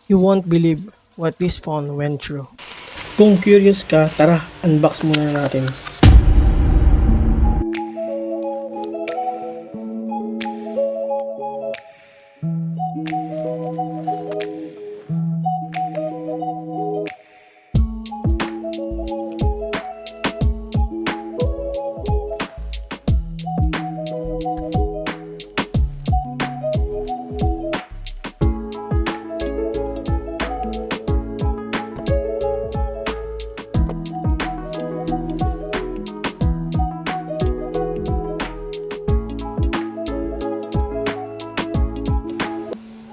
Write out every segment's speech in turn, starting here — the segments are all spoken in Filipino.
You won't believe what this phone went through. Kung curious ka, tara, unbox muna natin.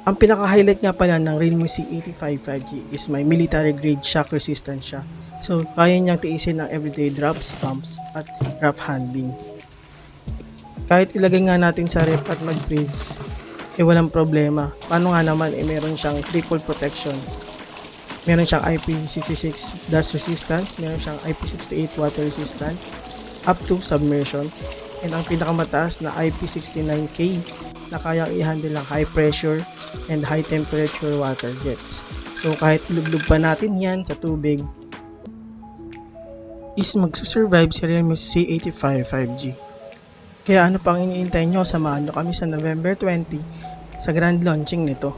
Ang pinaka-highlight nga pala ng Realme C85 5G is may military grade shock resistance siya. So, kaya niyang tiisin ng everyday drops, bumps, at rough handling. Kahit ilagay nga natin sa ref at mag-freeze, walang problema. Paano nga naman, meron siyang triple protection. Meron siyang IP66 dust resistance, meron siyang IP68 water resistant, up to submersion, and ang pinakamataas na IP69K na kayang i-handle ng high pressure and high temperature water jets. So kahit lublog pa natin yan sa tubig, is magsusurvive si Realme C85 5G. Kaya ano pang iniintay nyo, samahan nyo kami sa November 20 sa grand launching nito.